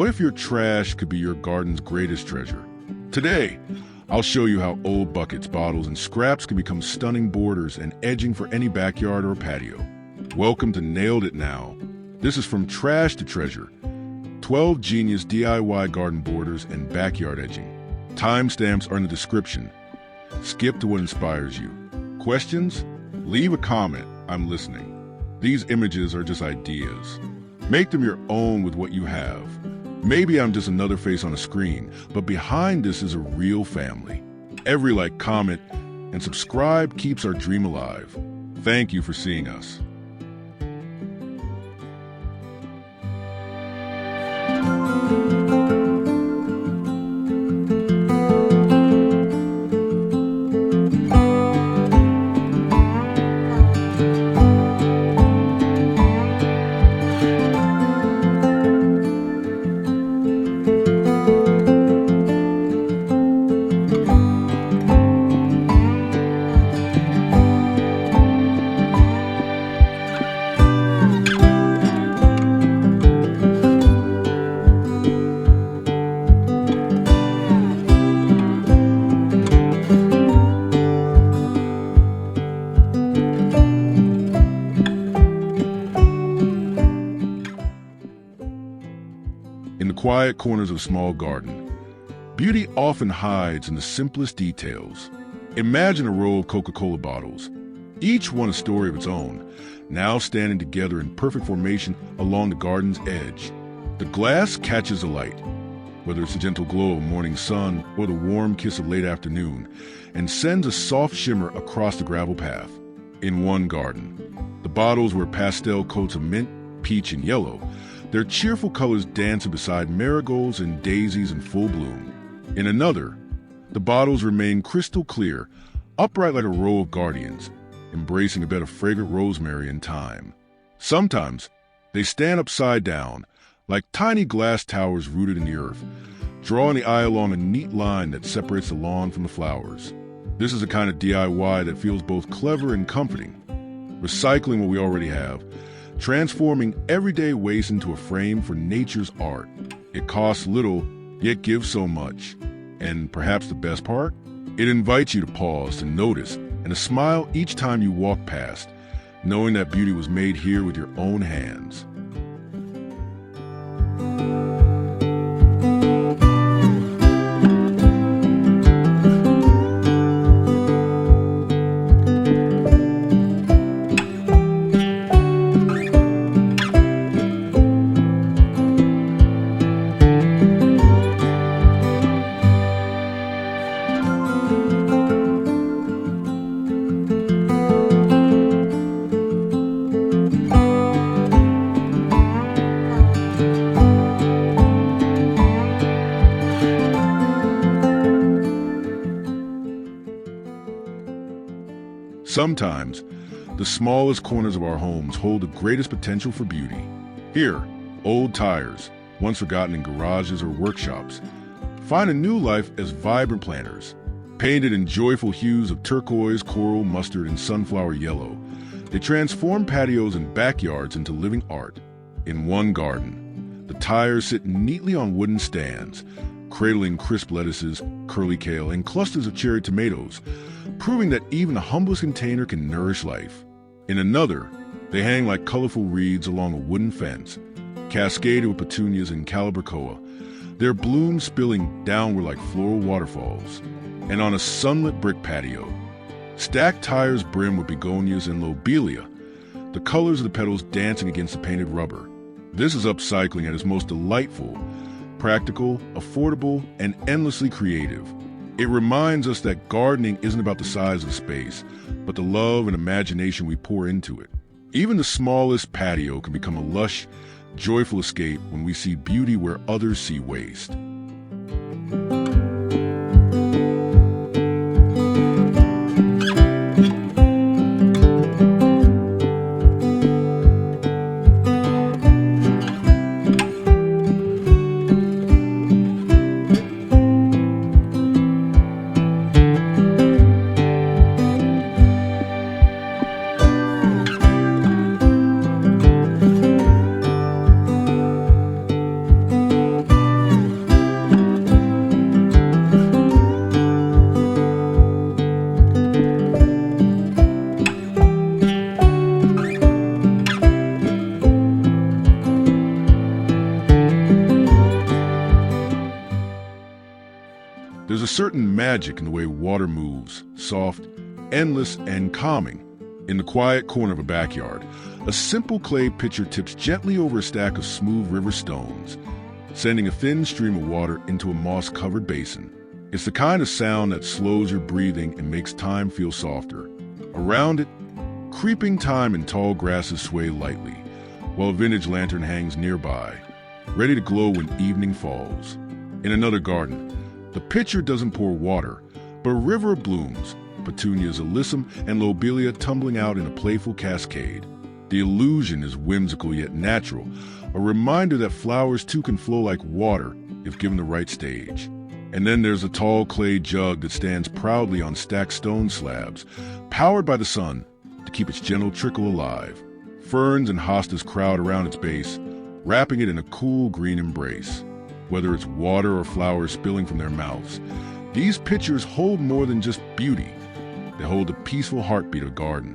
if your trash could be your garden's greatest treasure? Today, I'll show you how old buckets, bottles, and scraps can become stunning borders and edging for any backyard or patio. Welcome to Nailed It Now. This is From Trash to Treasure. 12 genius DIY garden borders and backyard edging. Timestamps are in the description. Skip to what inspires you. Questions? Leave a comment. I'm listening. These images are just ideas. Make them your own with what you have. Maybe I'm just another face on a screen, but behind this is a real family. Every like, comment, and subscribe keeps our dream alive. Thank you for seeing us. In the quiet corners of a small garden, beauty often hides in the simplest details. Imagine a row of Coca-Cola bottles, each one a story of its own, now standing together in perfect formation along the garden's edge. The glass catches the light, whether it's the gentle glow of morning sun or the warm kiss of late afternoon, and sends a soft shimmer across the gravel path. In one garden, the bottles wear pastel coats of mint, peach, and yellow, their cheerful colors dancing beside marigolds and daisies in full bloom. In another, the bottles remain crystal clear, upright like a row of guardians, embracing a bed of fragrant rosemary and thyme. Sometimes, they stand upside down, like tiny glass towers rooted in the earth, drawing the eye along a neat line that separates the lawn from the flowers. This is a kind of DIY that feels both clever and comforting, recycling what we already have, transforming everyday waste into a frame for nature's art. It costs little, yet gives so much. And perhaps the best part? It invites you to pause, to notice, and to smile each time you walk past, knowing that beauty was made here with your own hands. Sometimes, the smallest corners of our homes hold the greatest potential for beauty. Here, old tires, once forgotten in garages or workshops, find a new life as vibrant planters. Painted in joyful hues of turquoise, coral, mustard, and sunflower yellow, they transform patios and backyards into living art. In one garden, the tires sit neatly on wooden stands, cradling crisp lettuces, curly kale, and clusters of cherry tomatoes, proving that even the humblest container can nourish life. In another, they hang like colorful reeds along a wooden fence, cascaded with petunias and calibrachoa, their blooms spilling downward like floral waterfalls. And on a sunlit brick patio, stacked tires brim with begonias and lobelia, the colors of the petals dancing against the painted rubber. This is upcycling at its most delightful, practical, affordable, and endlessly creative. It reminds us that gardening isn't about the size of space, but the love and imagination we pour into it. Even the smallest patio can become a lush, joyful escape when we see beauty where others see waste. certain magic in the way water moves, soft, endless, and calming. In the quiet corner of a backyard, a simple clay pitcher tips gently over a stack of smooth river stones, sending a thin stream of water into a moss-covered basin. It's the kind of sound that slows your breathing and makes time feel softer. Around it, creeping thyme and tall grasses sway lightly, while a vintage lantern hangs nearby, ready to glow when evening falls. In another garden, the pitcher doesn't pour water, but a river of blooms, petunias, alyssum, and lobelia tumbling out in a playful cascade. The illusion is whimsical yet natural, a reminder that flowers too can flow like water if given the right stage. And then there's a tall clay jug that stands proudly on stacked stone slabs, powered by the sun to keep its gentle trickle alive. Ferns and hostas crowd around its base, wrapping it in a cool green embrace. Whether it's water or flowers spilling from their mouths, these pitchers hold more than just beauty. They hold the peaceful heartbeat of a garden.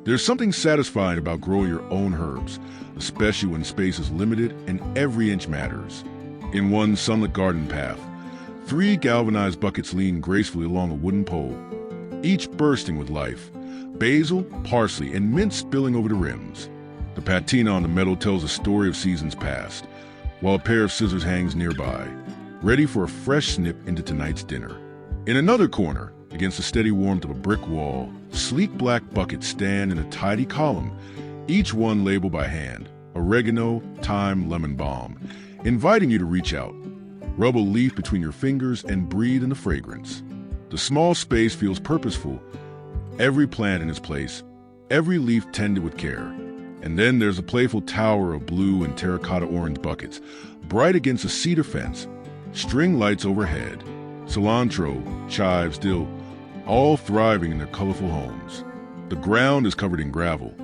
There's something satisfying about growing your own herbs, especially when space is limited and every inch matters. In one sunlit garden path, 3 galvanized buckets lean gracefully along a wooden pole, each bursting with life, basil, parsley, and mint spilling over the rims. The patina on the metal tells a story of seasons past, while a pair of scissors hangs nearby, ready for a fresh snip into tonight's dinner. In another corner, against the steady warmth of a brick wall, sleek black buckets stand in a tidy column, each one labeled by hand, oregano, thyme, lemon balm, inviting you to reach out. Rub a leaf between your fingers and breathe in the fragrance. The small space feels purposeful, every plant in its place, every leaf tended with care. And then there's a playful tower of blue and terracotta orange buckets, bright against a cedar fence, string lights overhead, cilantro, chives, dill, all thriving in their colorful homes. The ground is covered in gravel.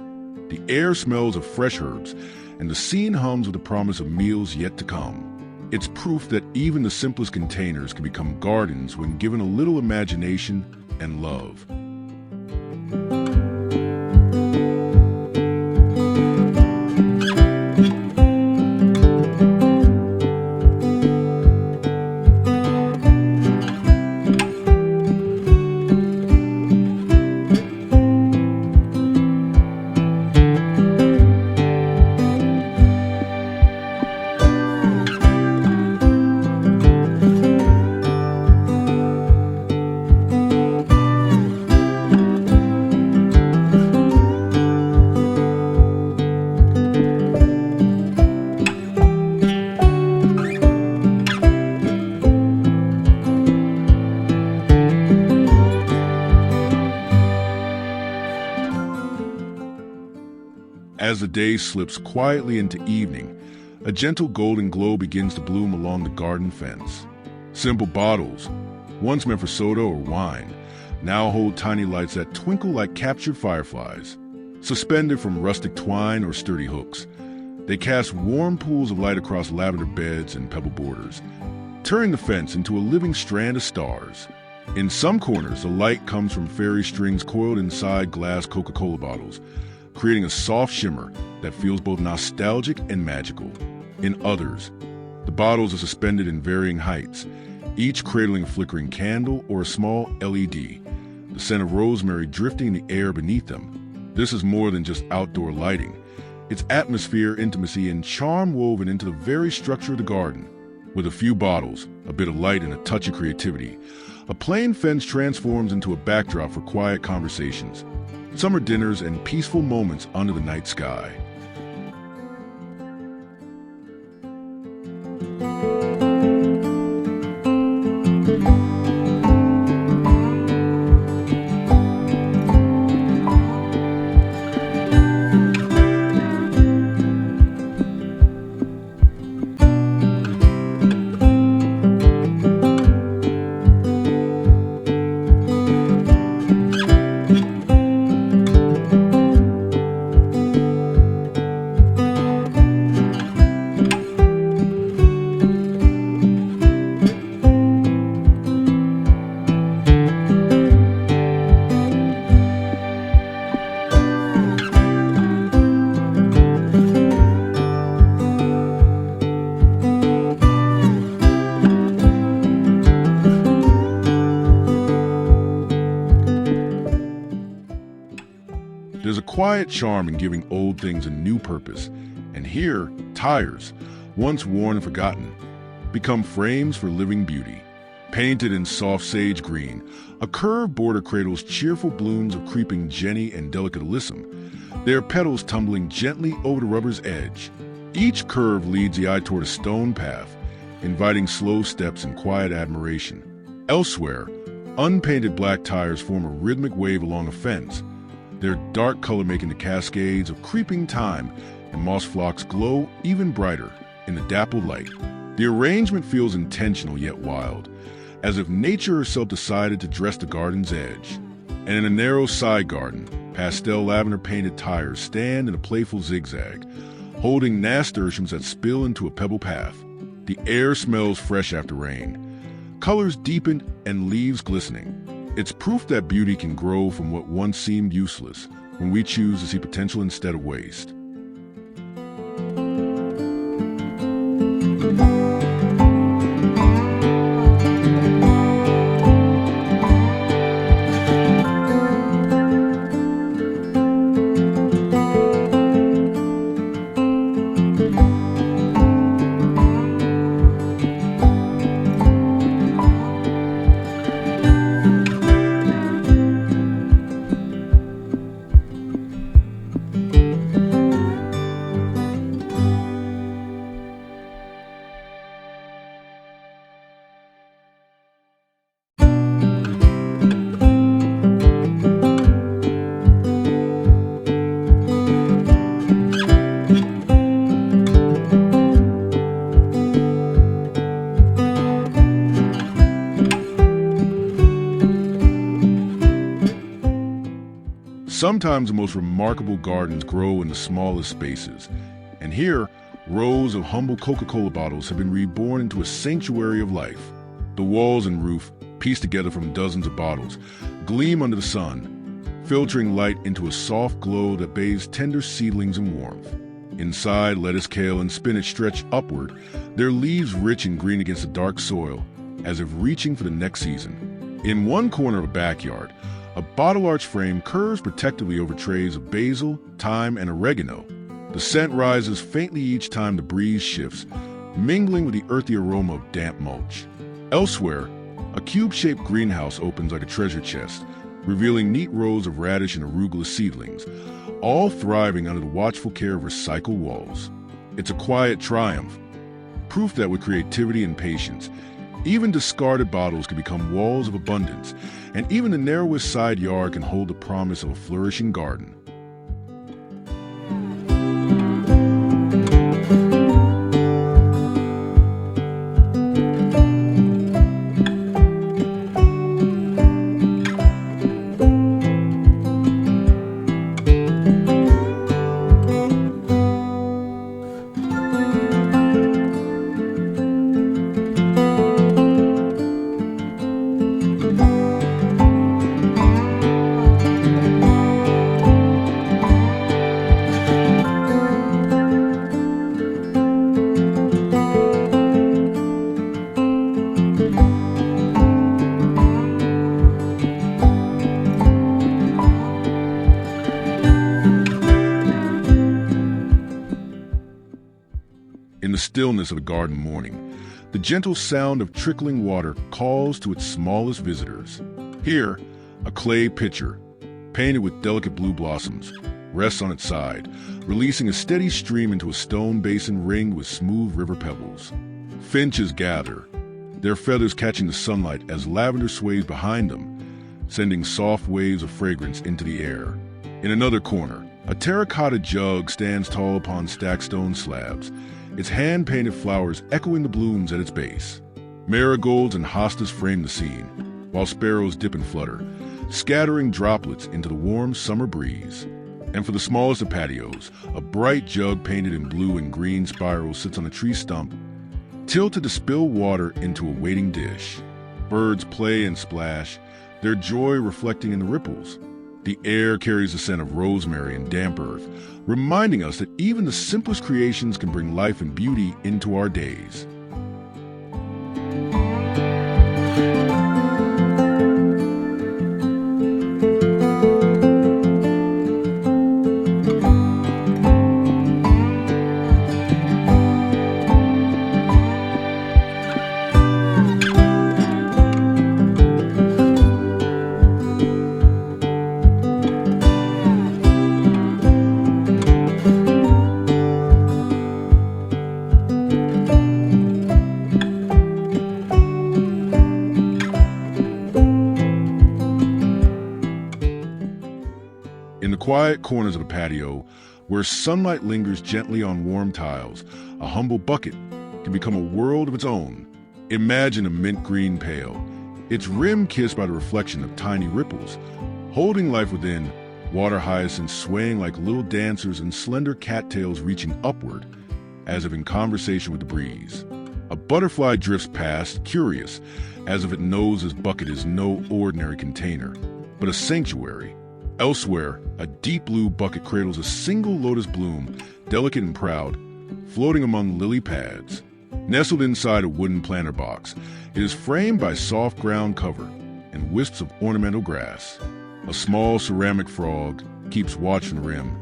The air smells of fresh herbs, and the scene hums with the promise of meals yet to come. It's proof that even the simplest containers can become gardens when given a little imagination and love. As the day slips quietly into evening, a gentle golden glow begins to bloom along the garden fence. Simple bottles, once meant for soda or wine, now hold tiny lights that twinkle like captured fireflies. Suspended from rustic twine or sturdy hooks, they cast warm pools of light across lavender beds and pebble borders, turning the fence into a living strand of stars. In some corners, the light comes from fairy strings coiled inside glass Coca-Cola bottles, creating a soft shimmer that feels both nostalgic and magical. In others, the bottles are suspended in varying heights, each cradling a flickering candle or a small LED, the scent of rosemary drifting in the air beneath them. This is more than just outdoor lighting. It's atmosphere, intimacy, and charm woven into the very structure of the garden. With a few bottles, a bit of light, and a touch of creativity, A plain fence transforms into a backdrop for quiet conversations, summer dinners, and peaceful moments under the night sky. There's a quiet charm in giving old things a new purpose, and here, tires, once worn and forgotten, become frames for living beauty. Painted in soft sage green, a curved border cradles cheerful blooms of creeping jenny and delicate alyssum, their petals tumbling gently over the rubber's edge. Each curve leads the eye toward a stone path, inviting slow steps and quiet admiration. Elsewhere, unpainted black tires form a rhythmic wave along a fence, their dark color making the cascades of creeping thyme and moss flocks glow even brighter in the dappled light. The arrangement feels intentional yet wild, as if nature herself decided to dress the garden's edge. And in a narrow side garden, pastel lavender-painted tires stand in a playful zigzag, holding nasturtiums that spill into a pebble path. The air smells fresh after rain, colors deepened and leaves glistening. It's proof that beauty can grow from what once seemed useless when we choose to see potential instead of waste. Sometimes the most remarkable gardens grow in the smallest spaces, and here, rows of humble Coca-Cola bottles have been reborn into a sanctuary of life. The walls and roof, pieced together from dozens of bottles, gleam under the sun, filtering light into a soft glow that bathes tender seedlings in warmth. Inside, lettuce, kale, and spinach stretch upward, their leaves rich and green against the dark soil, as if reaching for the next season. In one corner of a backyard, a bottle arch frame curves protectively over trays of basil, thyme, and oregano. The scent rises faintly each time the breeze shifts, mingling with the earthy aroma of damp mulch. Elsewhere, a cube-shaped greenhouse opens like a treasure chest, revealing neat rows of radish and arugula seedlings, all thriving under the watchful care of recycled walls. It's a quiet triumph, proof that with creativity and patience, even discarded bottles can become walls of abundance, and even the narrowest side yard can hold the promise of a flourishing garden. stillness of a garden morning, the gentle sound of trickling water calls to its smallest visitors. Here, a clay pitcher, painted with delicate blue blossoms, rests on its side, releasing a steady stream into a stone basin ringed with smooth river pebbles. Finches gather, their feathers catching the sunlight as lavender sways behind them, sending soft waves of fragrance into the air. In another corner, a terracotta jug stands tall upon stacked stone slabs, its hand-painted flowers echoing the blooms at its base. Marigolds and hostas frame the scene, while sparrows dip and flutter, scattering droplets into the warm summer breeze. And for the smallest of patios, a bright jug painted in blue and green spirals sits on a tree stump, tilted to spill water into a waiting dish. Birds play and splash, their joy reflecting in the ripples. The air carries the scent of rosemary and damp earth, reminding us that even the simplest creations can bring life and beauty into our days. In the quiet corners of the patio, where sunlight lingers gently on warm tiles, a humble bucket can become a world of its own. Imagine a mint green pail, its rim kissed by the reflection of tiny ripples, holding life within, water hyacinths swaying like little dancers and slender cattails reaching upward, as if in conversation with the breeze. A butterfly drifts past, curious, as if it knows this bucket is no ordinary container, but a sanctuary. Elsewhere, a deep blue bucket cradles a single lotus bloom, delicate and proud, floating among lily pads. Nestled inside a wooden planter box, it is framed by soft ground cover and wisps of ornamental grass. A small ceramic frog keeps watch from the rim,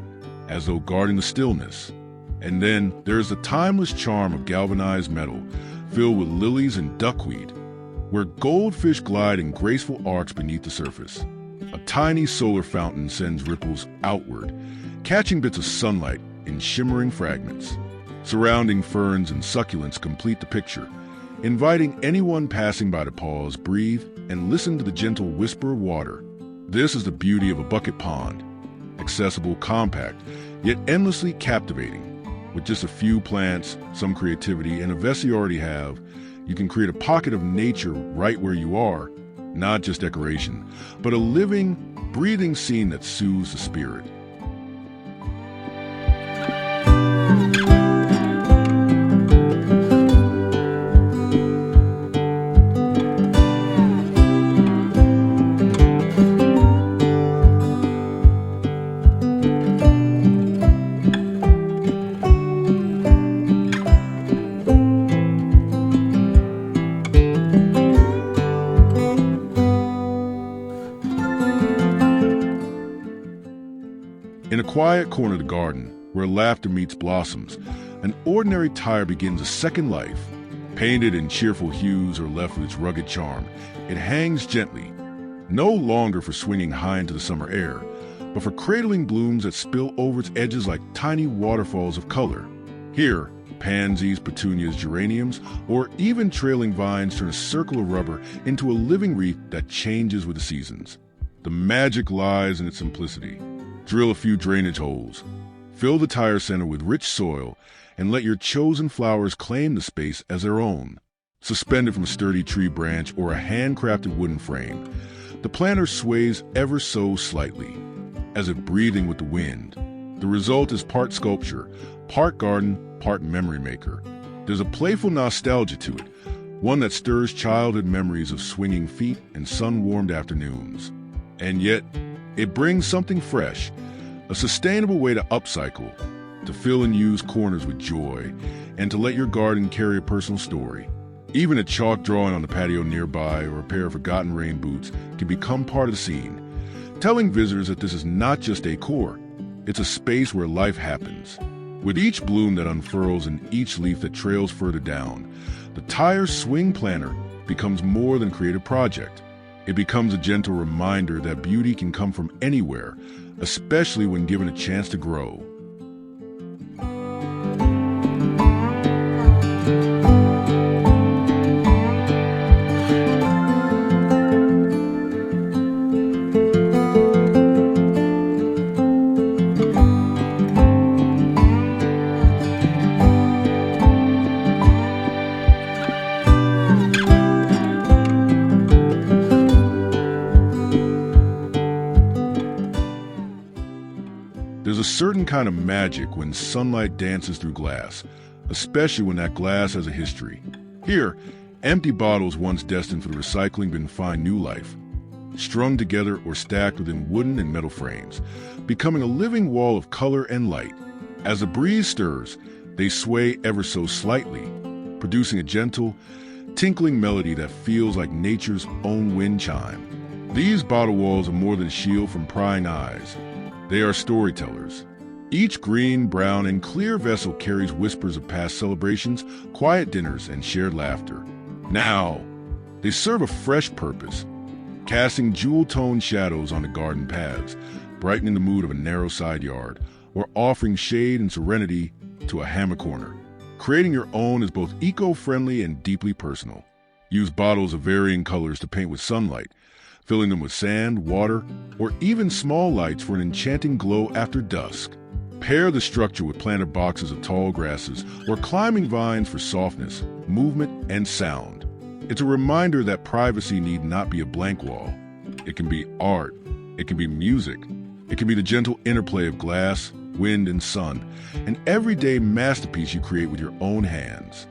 as though guarding the stillness. And then there is the timeless charm of galvanized metal, filled with lilies and duckweed, where goldfish glide in graceful arcs beneath the surface. A tiny solar fountain sends ripples outward, catching bits of sunlight in shimmering fragments. Surrounding ferns and succulents complete the picture, inviting anyone passing by to pause, breathe, and listen to the gentle whisper of water. This is the beauty of a bucket pond. Accessible, compact, yet endlessly captivating. With just a few plants, some creativity, and a vest you already have, you can create a pocket of nature right where you are. Not just decoration, but a living, breathing scene that soothes the spirit. In a quiet corner of the garden, where laughter meets blossoms, an ordinary tire begins a second life. Painted in cheerful hues or left with its rugged charm, it hangs gently, no longer for swinging high into the summer air, but for cradling blooms that spill over its edges like tiny waterfalls of color. Here, pansies, petunias, geraniums, or even trailing vines turn a circle of rubber into a living wreath that changes with the seasons. The magic lies in its simplicity. Drill a few drainage holes, fill the tire center with rich soil, and let your chosen flowers claim the space as their own. Suspended from a sturdy tree branch or a handcrafted wooden frame, the planter sways ever so slightly, as if breathing with the wind. The result is part sculpture, part garden, part memory maker. There's a playful nostalgia to it, one that stirs childhood memories of swinging feet and sun-warmed afternoons. And yet, it brings something fresh, a sustainable way to upcycle, to fill and use corners with joy, and to let your garden carry a personal story. Even a chalk drawing on the patio nearby or a pair of forgotten rain boots can become part of the scene, telling visitors that this is not just decor, it's a space where life happens. With each bloom that unfurls and each leaf that trails further down, the tire swing planner becomes more than a creative project. It becomes a gentle reminder that beauty can come from anywhere, especially when given a chance to grow. There's a certain kind of magic when sunlight dances through glass, especially when that glass has a history. Here, empty bottles once destined for the recycling bin find new life, strung together or stacked within wooden and metal frames, becoming a living wall of color and light. As the breeze stirs, they sway ever so slightly, producing a gentle, tinkling melody that feels like nature's own wind chime. These bottle walls are more than a shield from prying eyes. They are storytellers. Each green, brown, and clear vessel carries whispers of past celebrations, quiet dinners, and shared laughter. Now, they serve a fresh purpose, casting jewel-toned shadows on the garden paths, brightening the mood of a narrow side yard, or offering shade and serenity to a hammock corner. Creating your own is both eco-friendly and deeply personal. Use bottles of varying colors to paint with sunlight, filling them with sand, water, or even small lights for an enchanting glow after dusk. Pair the structure with planted boxes of tall grasses or climbing vines for softness, movement, and sound. It's a reminder that privacy need not be a blank wall. It can be art, it can be music, it can be the gentle interplay of glass, wind, and sun, an everyday masterpiece you create with your own hands.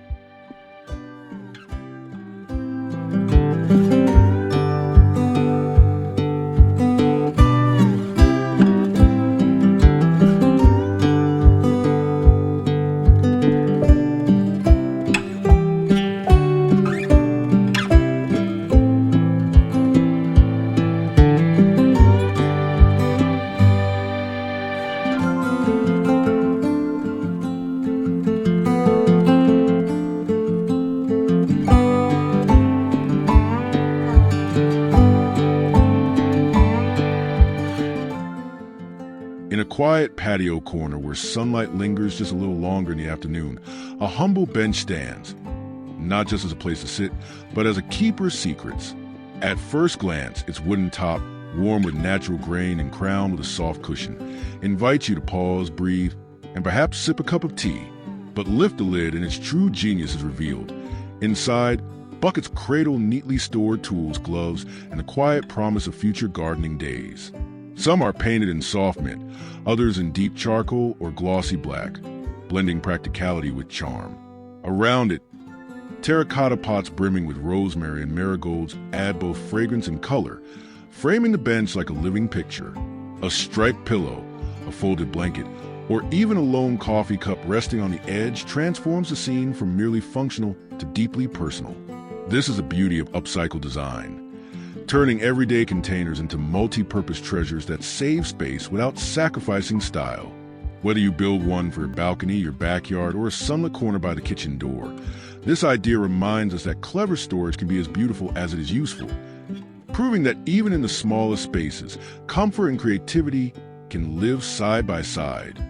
In a quiet patio corner where sunlight lingers just a little longer in the afternoon, a humble bench stands, not just as a place to sit, but as a keeper's secrets. At first glance, its wooden top, warm with natural grain and crowned with a soft cushion, invites you to pause, breathe, and perhaps sip a cup of tea. But lift the lid and its true genius is revealed. Inside, buckets cradle neatly stored tools, gloves, and the quiet promise of future gardening days. Some are painted in soft mint, others in deep charcoal or glossy black, blending practicality with charm. Around it, terracotta pots brimming with rosemary and marigolds add both fragrance and color, framing the bench like a living picture. A striped pillow, a folded blanket, or even a lone coffee cup resting on the edge transforms the scene from merely functional to deeply personal. This is the beauty of upcycled design, turning everyday containers into multi-purpose treasures that save space without sacrificing style. Whether you build one for your balcony, your backyard, or a sunlit corner by the kitchen door, this idea reminds us that clever storage can be as beautiful as it is useful, proving that even in the smallest spaces, comfort and creativity can live side by side.